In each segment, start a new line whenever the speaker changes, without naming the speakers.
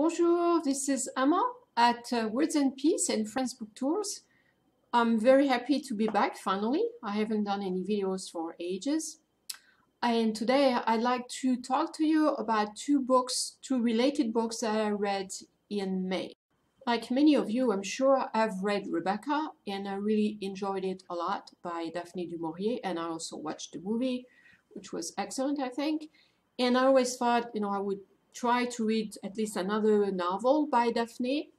Bonjour, this is Emma at Words and Peace and Friends Book Tours. I'm very happy to be back finally. I haven't done any videos for ages. And today I'd like to talk to you about two related books that I read in May. Like many of you, I'm sure I've read Rebecca and I really enjoyed it a lot by Daphne du Maurier, and I also watched the movie, which was excellent, I think. And I always thought, I would try to read at least another novel by Daphne,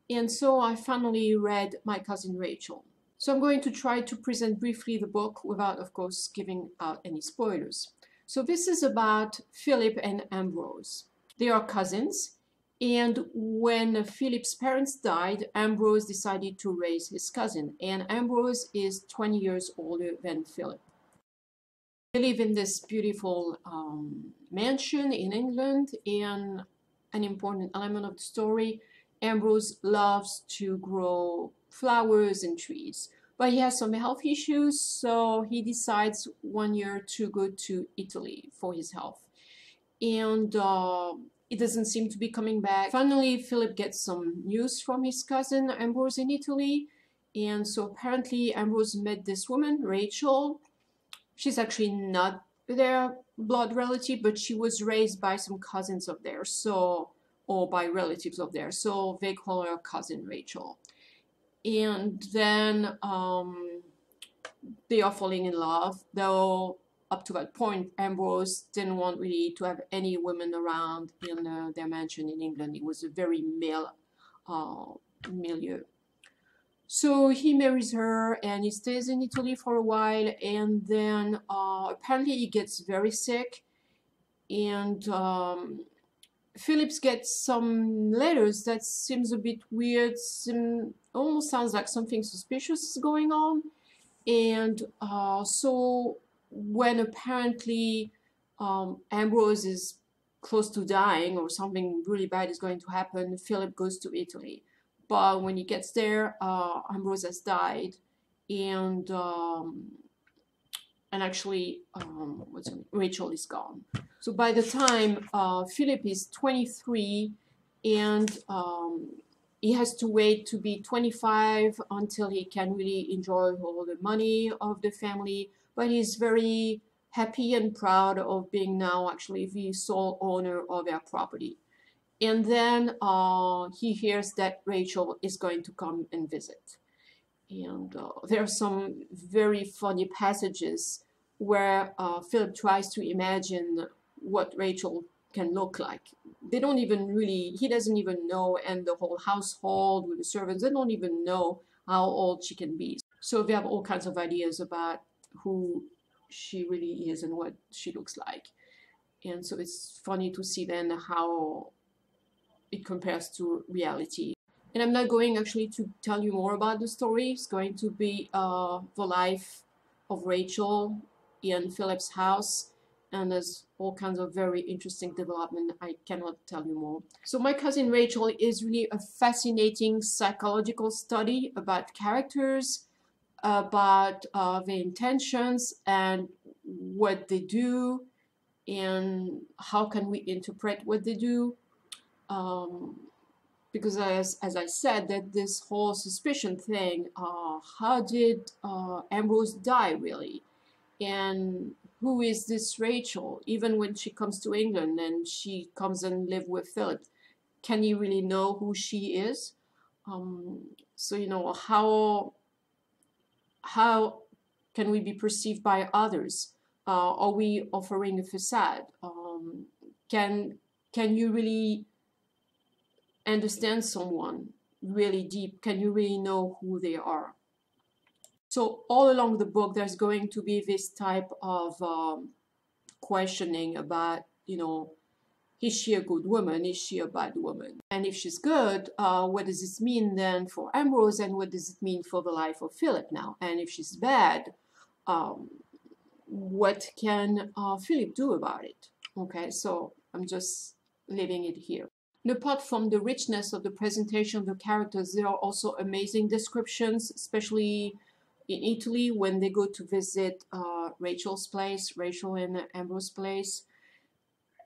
and so I finally read My Cousin Rachel. So I'm going to try to present briefly the book without, of course, giving out any spoilers. So this is about Philip and Ambrose. They are cousins, and when Philip's parents died, Ambrose decided to raise his cousin, and Ambrose is 20 years older than Philip. They live in this beautiful mansion in England, and an important element of the story, Ambrose loves to grow flowers and trees, but he has some health issues, so he decides one year to go to Italy for his health. And it doesn't seem to be coming back. Finally, Philip gets some news from his cousin Ambrose in Italy, and so apparently Ambrose met this woman, Rachel. She's actually not their blood relative, but she was raised by some cousins of theirs, or by relatives of theirs, so they call her cousin Rachel. And then they are falling in love, though up to that point, Ambrose didn't want really to have any women around in their mansion in England. It was a very male milieu. So he marries her and he stays in Italy for a while, and then apparently he gets very sick, and Philip gets some letters that seems a bit weird, almost sounds like something suspicious is going on. And so when apparently Ambrose is close to dying or something really bad is going to happen, Philip goes to Italy. But when he gets there, Ambrose has died, and actually Rachel is gone. So by the time Philip is 23, and he has to wait to be 25 until he can really enjoy all the money of the family, but he's very happy and proud of being now actually the sole owner of their property. And then he hears that Rachel is going to come and visit. And there are some very funny passages where Philip tries to imagine what Rachel can look like. They don't even really, he doesn't even know, and the whole household with the servants, they don't even know how old she can be. So they have all kinds of ideas about who she really is and what she looks like. And so it's funny to see then how it compares to reality. And I'm not going actually to tell you more about the story. It's going to be the life of Rachel in Philip's house, and there's all kinds of very interesting development. I cannot tell you more. So My Cousin Rachel is really a fascinating psychological study about characters, about their intentions and what they do, and how can we interpret what they do. Because as I said, that this whole suspicion thing, how did Ambrose die really? And who is this Rachel? Even when she comes to England and she comes and live with Philip, can he really know who she is? So, how can we be perceived by others? Are we offering a facade? Can you really understand someone really deep? Can you really know who they are? So all along the book, there's going to be this type of questioning about, is she a good woman? Is she a bad woman? And if she's good, what does this mean then for Ambrose, and what does it mean for the life of Philip now? And if she's bad, what can Philip do about it? Okay, so I'm just leaving it here. And apart from the richness of the presentation of the characters, there are also amazing descriptions, especially in Italy when they go to visit Rachel's place, Rachel and Ambrose's place,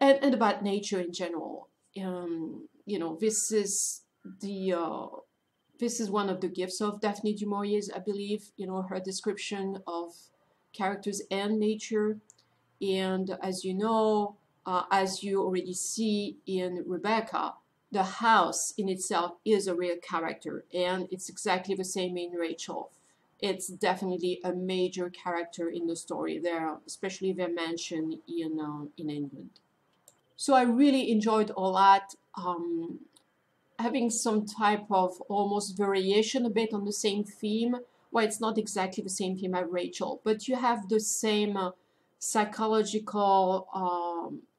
and about nature in general. you know, this is one of the gifts of Daphne du Maurier's, I believe, you know, her description of characters and nature. And as you know, as you already see in Rebecca, the house in itself is a real character, and it's exactly the same in Rachel. It's definitely a major character in the story there, especially their mansion in England. So I really enjoyed all that, having some type of almost variation a bit on the same theme. Well, it's not exactly the same theme as Rachel, but you have the same psychological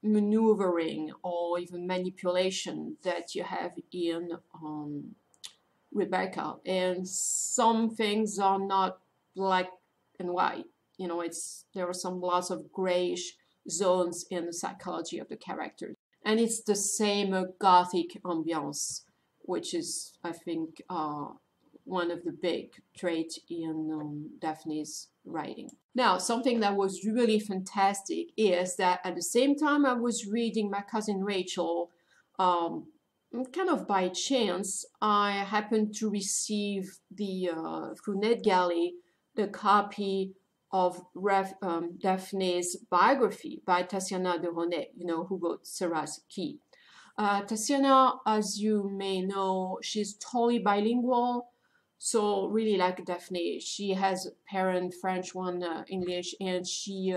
maneuvering or even manipulation that you have in Rebecca. And some things are not black and white. You know, there are some lots of grayish zones in the psychology of the characters. And it's the same gothic ambiance, which is, I think, one of the big traits in Daphne's writing. Now, something that was really fantastic is that at the same time I was reading My Cousin Rachel, kind of by chance, I happened to receive through NetGalley, the copy of Daphne's biography by Tatiana de Rosnay, you know, who wrote Sarah's Key. Tatiana, as you may know, she's totally bilingual. So really like Daphne, she has a parent French, one English, and she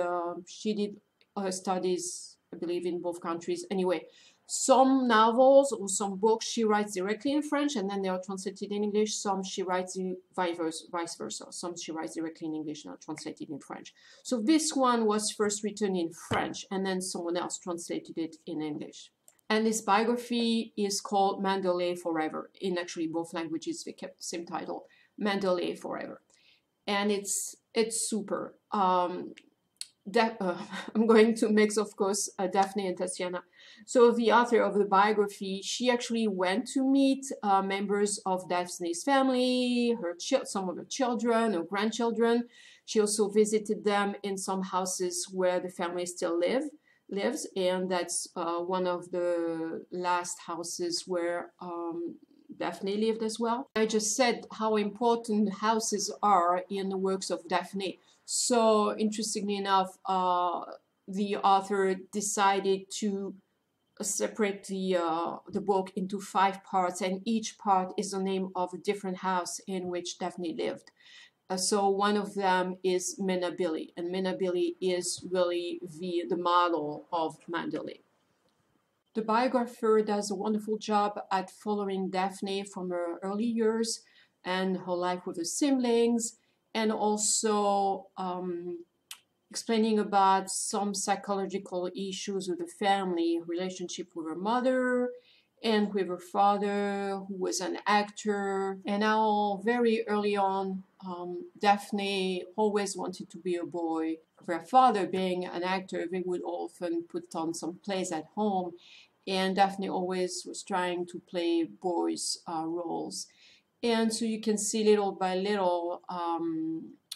did her studies, I believe, in both countries. Anyway, some novels or some books she writes directly in French and then they are translated in English. Some she writes in vice versa. Some she writes directly in English and are translated in French. So this one was first written in French and then someone else translated it in English. And this biography is called Manderley Forever. In actually both languages, they kept the same title, Manderley Forever. And it's super. I'm going to mix, of course, Daphne and Tatiana. So the author of the biography, she actually went to meet members of Daphne's family, some of her children, her grandchildren. She also visited them in some houses where the family still lives, and that's one of the last houses where Daphne lived as well. I just said how important houses are in the works of Daphne. So interestingly enough, the author decided to separate the book into 5 parts, and each part is the name of a different house in which Daphne lived. So one of them is Manderley, and Manderley is really the model of Manderley. The biographer does a wonderful job at following Daphne from her early years and her life with her siblings, and also explaining about some psychological issues with the family, relationship with her mother, and with her father, who was an actor. And how very early on, Daphne always wanted to be a boy. Her father being an actor, they would often put on some plays at home, and Daphne always was trying to play boys' roles. And so you can see little by little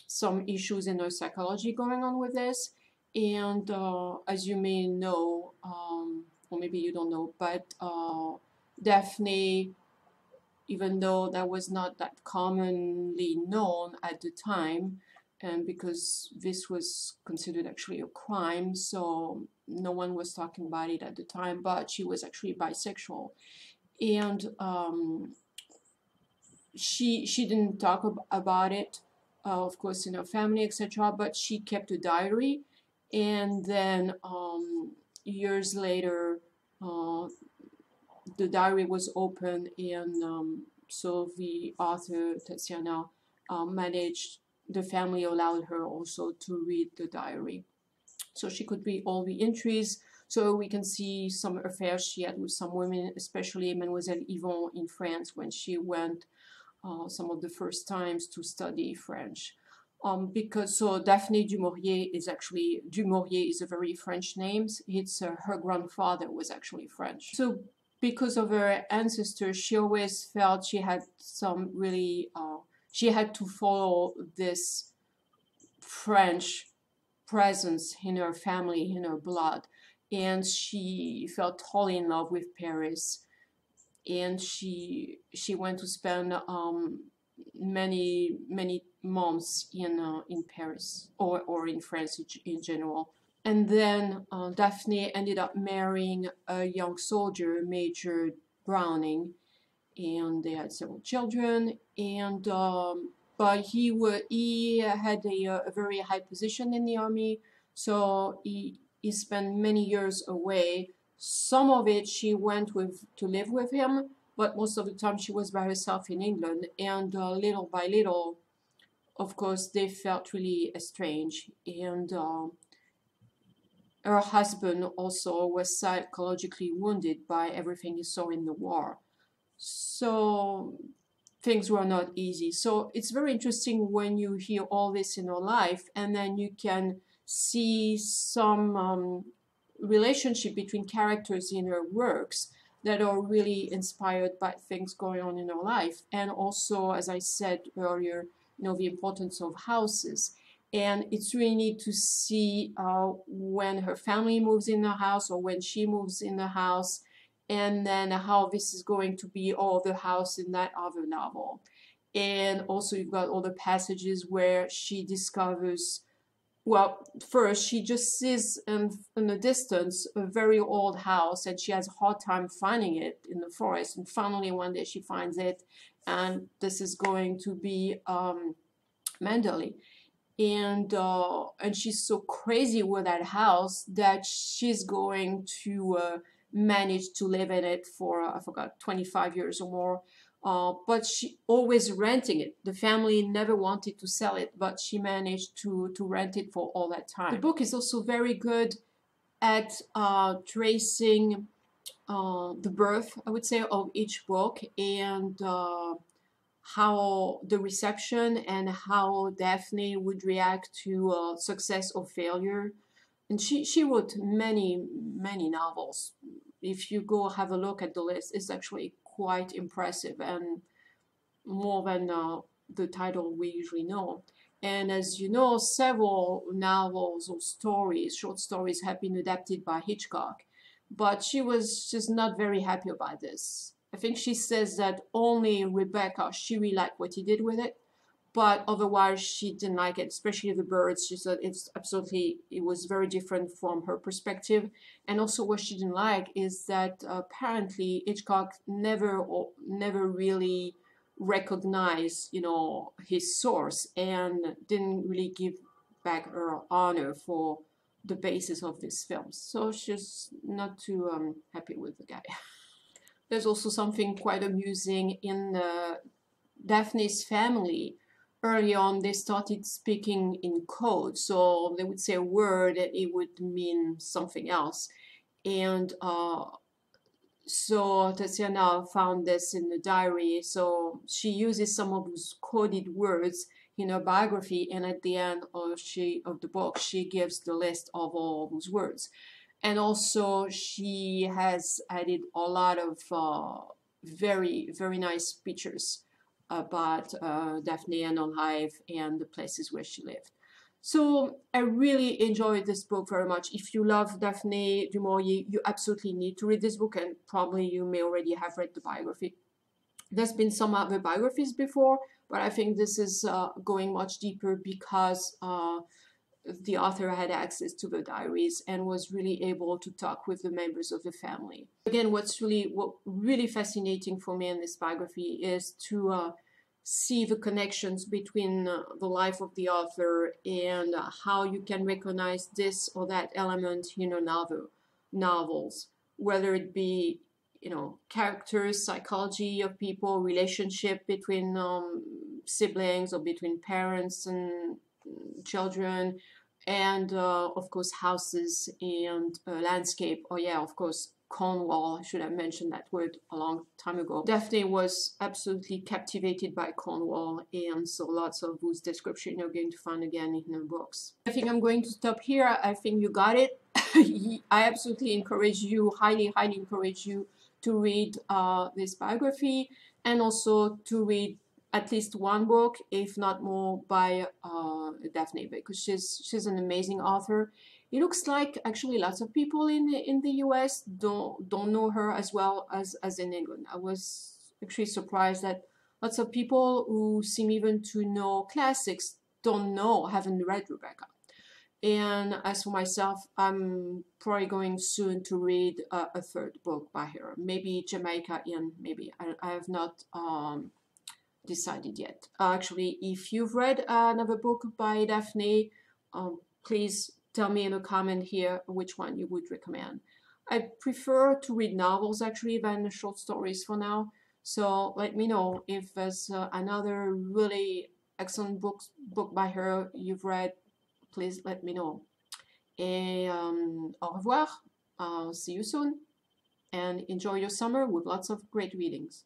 some issues in her psychology going on with this. And as you may know, or maybe you don't know, but Daphne, even though that was not that commonly known at the time, and because this was considered actually a crime, so no one was talking about it at the time, but she was actually bisexual. And she didn't talk about it, of course, in her family, etc., but she kept a diary. And then years later, the diary was opened, and so the author, Tatiana, the family allowed her also to read the diary. So she could read all the entries. So we can see some affairs she had with some women, especially Mademoiselle Yvonne in France when she went some of the first times to study French. So Daphne du Maurier is actually, du Maurier is a very French name. It's her grandfather was actually French. So because of her ancestors, she always felt she had some really, she had to follow this French presence in her family, in her blood. And she fell totally in love with Paris. and she went to spend many months in Paris or in France in general. And then Daphne ended up marrying a young soldier, Major Browning, and they had several children. And but he had a very high position in the army, so he spent many years away. Some of it she went to live with him, but most of the time she was by herself in England. And little by little, of course, they felt really estranged. And her husband also was psychologically wounded by everything he saw in the war. So things were not easy. So it's very interesting when you hear all this in her life, and then you can see some relationship between characters in her works that are really inspired by things going on in her life. And also, as I said earlier, the importance of houses. And it's really neat to see when her family moves in the house or when she moves in the house, and then how this is going to be all the house in that other novel. And also you've got all the passages where she discovers, well, first she just sees in the distance a very old house, and she has a hard time finding it in the forest, and finally one day she finds it, and this is going to be Manderley. And she's so crazy with that house that she's going to manage to live in it for, I forgot, 25 years or more. But she always renting it. The family never wanted to sell it, but she managed to rent it for all that time. The book is also very good at tracing the birth, I would say, of each book, and how the reception and how Daphne would react to success or failure. And she wrote many novels. If you go have a look at the list, it's actually quite impressive, and more than the title we usually know. And as you know, several novels or stories, short stories, have been adapted by Hitchcock, but she was just not very happy about this. I think she says that only Rebecca, she really liked what he did with it, but otherwise she didn't like it, especially the birds. She said it was very different from her perspective. And also what she didn't like is that apparently Hitchcock never really recognized, his source, and didn't really give back her honor for the basis of this film. So she's not too happy with the guy. There's also something quite amusing in Daphne's family. Early on, they started speaking in code, so they would say a word and it would mean something else. And so Tatiana found this in the diary, so she uses some of those coded words in her biography, and at the end of the book, she gives the list of all those words. And also she has added a lot of very nice pictures about Daphne and her life and the places where she lived. So I really enjoyed this book very much. If you love Daphne du Maurier, you absolutely need to read this book, and probably you may already have read the biography. There's been some other biographies before, but I think this is going much deeper because the author had access to the diaries and was really able to talk with the members of the family. Again, what really fascinating for me in this biography is to see the connections between the life of the author and how you can recognize this or that element in novels, whether it be characters, psychology of people, relationship between siblings or between parents and children, and of course houses and landscape. Oh yeah, of course, Cornwall. I should have mentioned that word a long time ago. Daphne was absolutely captivated by Cornwall, and so lots of those descriptions you're going to find again in her books. I think I'm going to stop here. I think you got it. I absolutely encourage you, highly encourage you to read this biography, and also to read at least one book, if not more, by Daphne, because she's an amazing author. It looks like actually lots of people in the US don't know her as well as in England. I was actually surprised that lots of people who seem even to know classics haven't read Rebecca. And as for myself, I'm probably going soon to read a third book by her, maybe Jamaica Inn, maybe. I have not decided yet. Actually, if you've read another book by Daphne, please tell me in a comment here which one you would recommend. I prefer to read novels actually than short stories for now. So let me know if there's another really excellent book by her you've read. Please let me know. Et au revoir. See you soon. And enjoy your summer with lots of great readings.